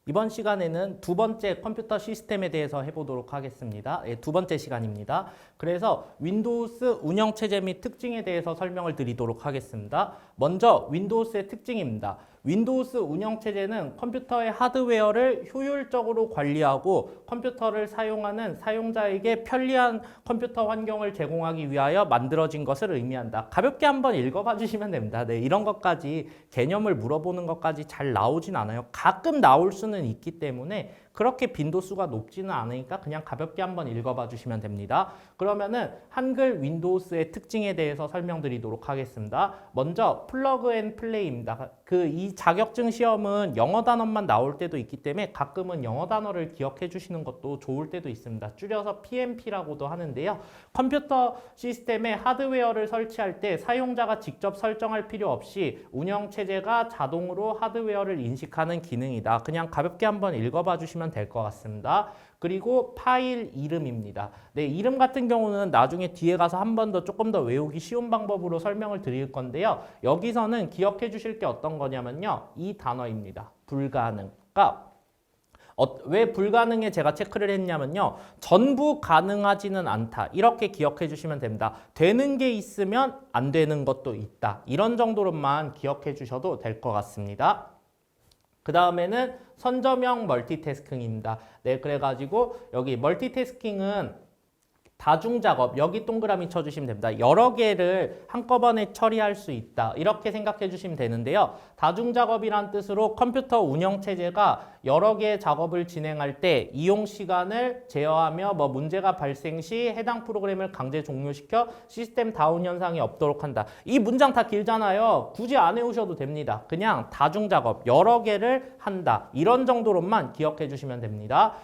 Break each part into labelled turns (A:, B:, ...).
A: 이번 시간에는 두 번째 컴퓨터 시스템에 대해서 해보도록 하겠습니다. 두 번째 시간입니다. 그래서 윈도우스 운영체제 및 특징에 대해서 설명을 드리도록 하겠습니다. 먼저 윈도우스의 특징입니다. 윈도우스 운영체제는 컴퓨터의 하드웨어를 효율적으로 관리하고 컴퓨터를 사용하는 사용자에게 편리한 컴퓨터 환경을 제공하기 위하여 만들어진 것을 의미한다. 가볍게 한번 읽어봐 주시면 됩니다. 네, 이런 것까지 개념을 물어보는 것까지 잘 나오진 않아요. 가끔 나올 수는 있기 때문에 그렇게 빈도수가 높지는 않으니까 그냥 가볍게 한번 읽어봐 주시면 됩니다. 그러면은 한글 윈도우스의 특징에 대해서 설명드리도록 하겠습니다. 먼저 플러그 앤 플레이입니다. 이 자격증 시험은 영어 단어만 나올 때도 있기 때문에 가끔은 영어 단어를 기억해 주시는 것도 좋을 때도 있습니다. 줄여서 PMP라고도 하는데요. 컴퓨터 시스템에 하드웨어를 설치할 때 사용자가 직접 설정할 필요 없이 운영체제가 자동으로 하드웨어를 인식하는 기능이다. 그냥 가볍게 한번 읽어봐 주시면 될 것 같습니다. 그리고 파일 이름입니다. 네, 이름 같은 경우는 나중에 뒤에 가서 한 번 더 조금 더 외우기 쉬운 방법으로 설명을 드릴 건데요. 여기서는 기억해 주실 게 어떤 거냐면요. 이 단어입니다. 불가능. 그러니까 왜 불가능에 제가 체크를 했냐면요. 전부 가능하지는 않다. 이렇게 기억해 주시면 됩니다. 되는 게 있으면 안 되는 것도 있다. 이런 정도로만 기억해 주셔도 될 것 같습니다. 그 다음에는 선저명 멀티태스킹입니다. 네, 그래가지고 여기 멀티태스킹은 다중작업, 여기 동그라미 쳐주시면 됩니다. 여러 개를 한꺼번에 처리할 수 있다. 이렇게 생각해 주시면 되는데요. 다중작업이란 뜻으로 컴퓨터 운영체제가 여러 개의 작업을 진행할 때 이용 시간을 제어하며 문제가 발생 시 해당 프로그램을 강제 종료시켜 시스템 다운 현상이 없도록 한다. 이 문장 다 길잖아요. 굳이 안 외우셔도 됩니다. 그냥 다중작업, 여러 개를 한다. 이런 정도로만 기억해 주시면 됩니다.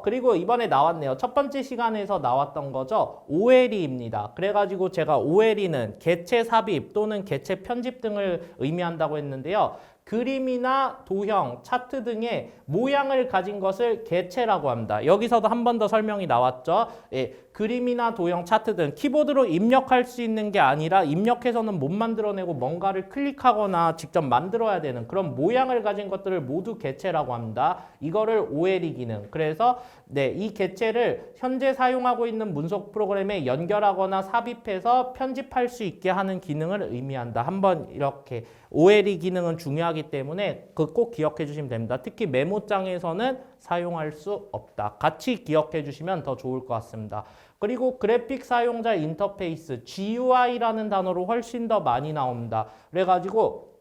A: 그리고 이번에 나왔네요. 첫 번째 시간에서 나왔던 거죠. OLE입니다. 그래가지고 제가 OLE는 개체 삽입 또는 개체 편집 등을 의미한다고 했는데요. 그림이나 도형, 차트 등의 모양을 가진 것을 개체라고 합니다. 여기서도 한 번 더 설명이 나왔죠. 예, 그림이나 도형, 차트 등 키보드로 입력할 수 있는 게 아니라 입력해서는 못 만들어내고 뭔가를 클릭하거나 직접 만들어야 되는 그런 모양을 가진 것들을 모두 개체라고 합니다. 이거를 OLE 기능. 그래서 네, 이 개체를 현재 사용하고 있는 문서 프로그램에 연결하거나 삽입해서 편집할 수 있게 하는 기능을 의미한다. 한번 이렇게 OLE 기능은 중요하기 때문에 꼭 기억해 주시면 됩니다. 특히 메모장에서는 사용할 수 없다. 같이 기억해 주시면 더 좋을 것 같습니다. 그리고 그래픽 사용자 인터페이스 GUI라는 단어로 훨씬 더 많이 나옵니다. 그래가지고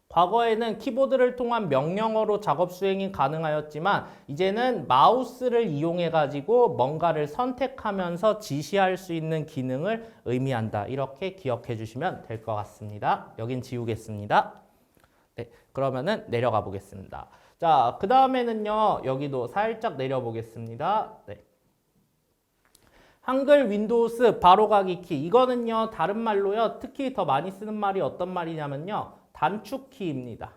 A: 과거에는 키보드를 통한 명령어로 작업 수행이 가능하였지만 이제는 마우스를 이용해 가지고 뭔가를 선택하면서 지시할 수 있는 기능을 의미한다. 이렇게 기억해 주시면 될 것 같습니다. 여긴 지우겠습니다. 네, 그러면은 내려가 보겠습니다. 자, 그 다음에는요. 여기도 살짝 내려보겠습니다. 네. 한글 윈도우스 바로가기 키. 이거는요. 다른 말로요. 특히 더 많이 쓰는 말이 어떤 말이냐면요. 단축키입니다.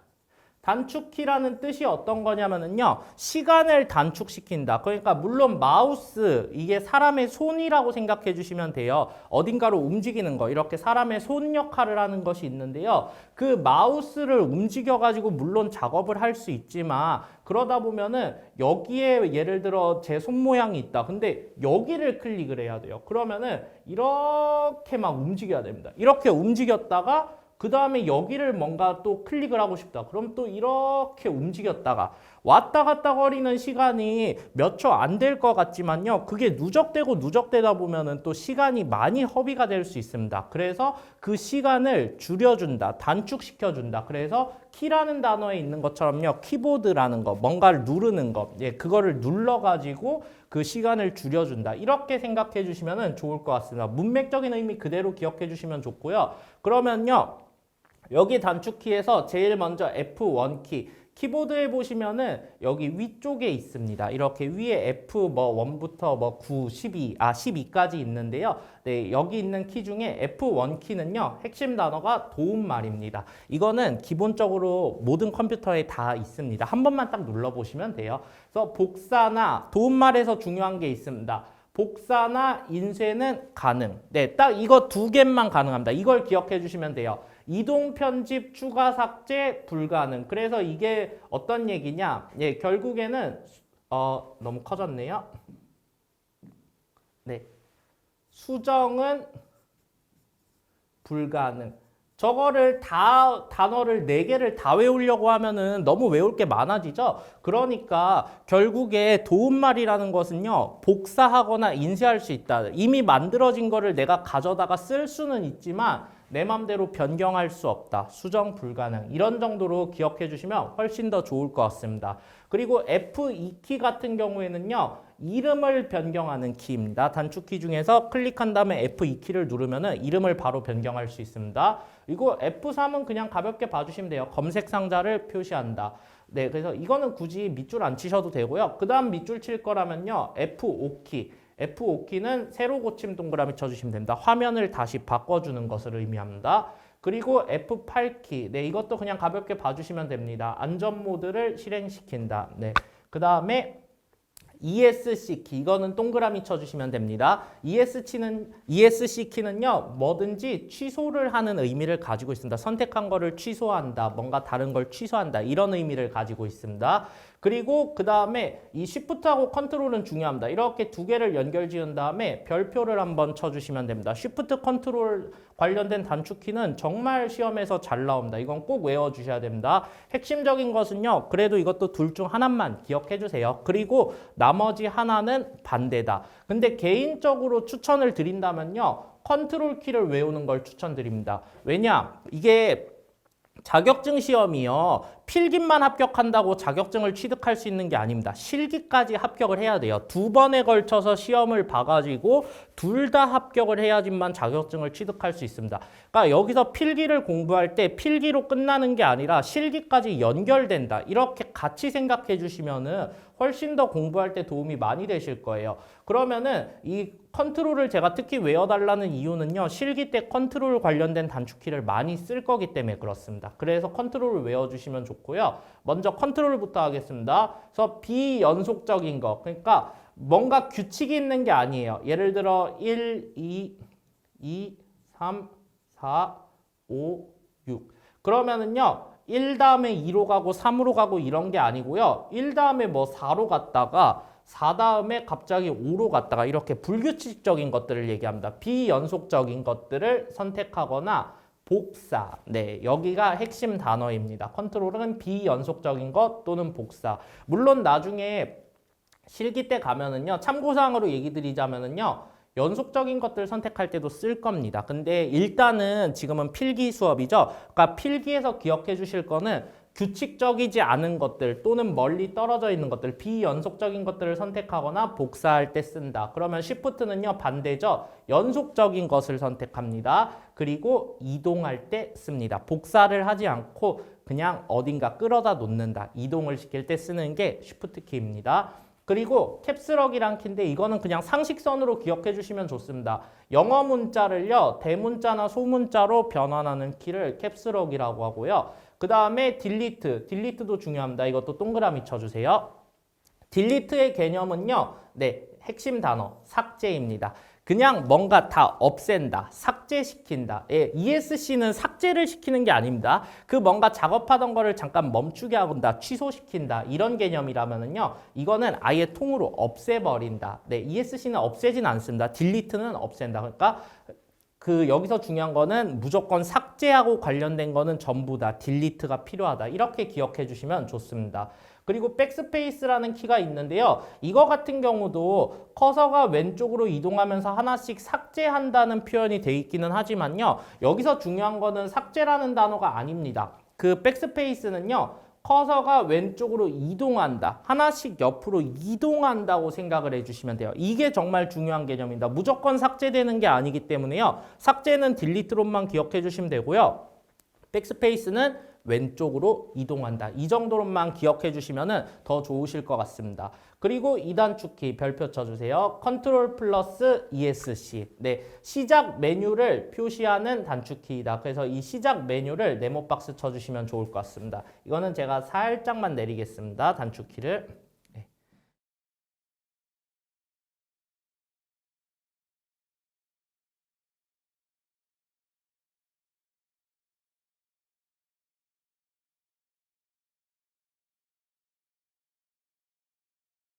A: 단축키라는 뜻이 어떤 거냐면요. 시간을 단축시킨다. 그러니까 물론 마우스, 이게 사람의 손이라고 생각해 주시면 돼요. 어딘가로 움직이는 거, 이렇게 사람의 손 역할을 하는 것이 있는데요. 그 마우스를 움직여가지고 물론 작업을 할 수 있지만 그러다 보면은 여기에 예를 들어 제 손 모양이 있다. 근데 여기를 클릭을 해야 돼요. 그러면은 이렇게 막 움직여야 됩니다. 이렇게 움직였다가 그 다음에 여기를 뭔가 또 클릭을 하고 싶다. 그럼 또 이렇게 움직였다가 왔다 갔다 거리는 시간이 몇 초 안 될 것 같지만요. 그게 누적되고 누적되다 보면은 또 시간이 많이 허비가 될 수 있습니다. 그래서 그 시간을 줄여준다. 단축시켜준다. 그래서 키라는 단어에 있는 것처럼요. 키보드라는 거, 뭔가를 누르는 거, 예, 그거를 눌러가지고 그 시간을 줄여준다. 이렇게 생각해 주시면 좋을 것 같습니다. 문맥적인 의미 그대로 기억해 주시면 좋고요. 그러면요. 여기 단축키에서 제일 먼저 F1키. 키보드에 보시면은 여기 위쪽에 있습니다. 이렇게 위에 F1부터 9, 12, 12까지 있는데요. 네, 여기 있는 키 중에 F1키는요. 핵심 단어가 도움말입니다. 이거는 기본적으로 모든 컴퓨터에 다 있습니다. 한 번만 딱 눌러보시면 돼요. 그래서 복사나 도움말에서 중요한 게 있습니다. 복사나 인쇄는 가능. 네, 딱 이거 두 개만 가능합니다. 이걸 기억해 주시면 돼요. 이동 편집, 추가 삭제 불가능. 그래서 이게 어떤 얘기냐? 예, 결국에는 너무 커졌네요. 네. 수정은 불가능. 저거를 단어를 4개를 다 외우려고 하면은 너무 외울 게 많아지죠. 그러니까 결국에 도움말이라는 것은요, 복사하거나 인쇄할 수 있다. 이미 만들어진 거를 내가 가져다가 쓸 수는 있지만 내 맘대로 변경할 수 없다. 수정 불가능. 이런 정도로 기억해 주시면 훨씬 더 좋을 것 같습니다. 그리고 F2키 같은 경우에는요, 이름을 변경하는 키입니다. 단축키 중에서 클릭한 다음에 F2키를 누르면 이름을 바로 변경할 수 있습니다. 그리고 F3은 그냥 가볍게 봐주시면 돼요. 검색 상자를 표시한다. 네, 그래서 이거는 굳이 밑줄 안 치셔도 되고요. 그 다음 밑줄 칠 거라면요, F5키. F5키는 세로 고침 동그라미 쳐주시면 됩니다. 화면을 다시 바꿔주는 것을 의미합니다. 그리고 F8키. 네, 이것도 그냥 가볍게 봐주시면 됩니다. 안전 모드를 실행시킨다. 네, 그 다음에 ESC키, 이거는 동그라미 쳐주시면 됩니다. ESC키는요, 뭐든지 취소를 하는 의미를 가지고 있습니다. 선택한 거를 취소한다, 뭔가 다른 걸 취소한다, 이런 의미를 가지고 있습니다. 그리고 그 다음에 이 Shift하고 컨트롤은 중요합니다. 이렇게 두 개를 연결 지은 다음에 별표를 한번 쳐주시면 됩니다. Shift 컨트롤 관련된 단축키는 정말 시험에서 잘 나옵니다. 이건 꼭 외워주셔야 됩니다. 핵심적인 것은요, 그래도 이것도 둘 중 하나만 기억해 주세요. 그리고 나머지 하나는 반대다. 근데 개인적으로 추천을 드린다면요, 컨트롤 키를 외우는 걸 추천드립니다. 왜냐? 이게 자격증 시험이요, 필기만 합격한다고 자격증을 취득할 수 있는 게 아닙니다. 실기까지 합격을 해야 돼요. 2번에 걸쳐서 시험을 봐가지고 둘 다 합격을 해야지만 자격증을 취득할 수 있습니다. 그러니까 여기서 필기를 공부할 때 필기로 끝나는 게 아니라 실기까지 연결된다. 이렇게 같이 생각해 주시면은 훨씬 더 공부할 때 도움이 많이 되실 거예요. 그러면은 이 컨트롤을 제가 특히 외워달라는 이유는요, 실기 때 컨트롤 관련된 단축키를 많이 쓸 거기 때문에 그렇습니다. 그래서 컨트롤을 외워주시면 좋고요. 먼저 컨트롤부터 하겠습니다. 그래서 비연속적인 거, 그러니까 뭔가 규칙이 있는 게 아니에요. 예를 들어 1, 2, 3, 4, 5, 6. 그러면은요, 1 다음에 2로 가고 3으로 가고 이런 게 아니고요. 1 다음에 뭐 4로 갔다가 4 다음에 갑자기 5로 갔다가 이렇게 불규칙적인 것들을 얘기합니다. 비연속적인 것들을 선택하거나 복사. 네, 여기가 핵심 단어입니다. 컨트롤은 비연속적인 것 또는 복사. 물론 나중에 실기 때 가면은요, 참고사항으로 얘기 드리자면은요, 연속적인 것들 선택할 때도 쓸 겁니다. 근데 일단은 지금은 필기 수업이죠. 그러니까 필기에서 기억해 주실 거는 규칙적이지 않은 것들 또는 멀리 떨어져 있는 것들, 비연속적인 것들을 선택하거나 복사할 때 쓴다. 그러면 Shift는요, 반대죠. 연속적인 것을 선택합니다. 그리고 이동할 때 씁니다. 복사를 하지 않고 그냥 어딘가 끌어다 놓는다. 이동을 시킬 때 쓰는 게 Shift 키입니다. 그리고 캡스럭이란 키인데 이거는 그냥 상식선으로 기억해 주시면 좋습니다. 영어 문자를요, 대문자나 소문자로 변환하는 키를 캡스럭이라고 하고요. 그 다음에 딜리트도 중요합니다. 이것도 동그라미 쳐주세요. 딜리트의 개념은요, 네, 핵심 단어 삭제입니다. 그냥 뭔가 다 없앤다, 삭제시킨다. 예, ESC는 삭제를 시키는 게 아닙니다. 그 뭔가 작업하던 거를 잠깐 멈추게 한다, 취소시킨다, 이런 개념이라면은요, 이거는 아예 통으로 없애버린다. 네, ESC는 없애진 않습니다. 딜리트는 없앤다. 그러니까 여기서 중요한 거는 무조건 삭제하고 관련된 거는 전부 다 딜리트가 필요하다. 이렇게 기억해 주시면 좋습니다. 그리고 백스페이스라는 키가 있는데요. 이거 같은 경우도 커서가 왼쪽으로 이동하면서 하나씩 삭제한다는 표현이 돼 있기는 하지만요. 여기서 중요한 거는 삭제라는 단어가 아닙니다. 그 백스페이스는요, 커서가 왼쪽으로 이동한다. 하나씩 옆으로 이동한다고 생각을 해주시면 돼요. 이게 정말 중요한 개념입니다. 무조건 삭제되는 게 아니기 때문에요. 삭제는 딜리트로만 기억해 주시면 되고요. 백스페이스는 왼쪽으로 이동한다. 이 정도로만 기억해 주시면 더 좋으실 것 같습니다. 그리고 2단축키 별표 쳐주세요. 컨트롤 플러스 ESC. 네, 시작 메뉴를 표시하는 단축키이다. 그래서 이 시작 메뉴를 네모박스 쳐주시면 좋을 것 같습니다. 이거는 제가 살짝만 내리겠습니다. 단축키를.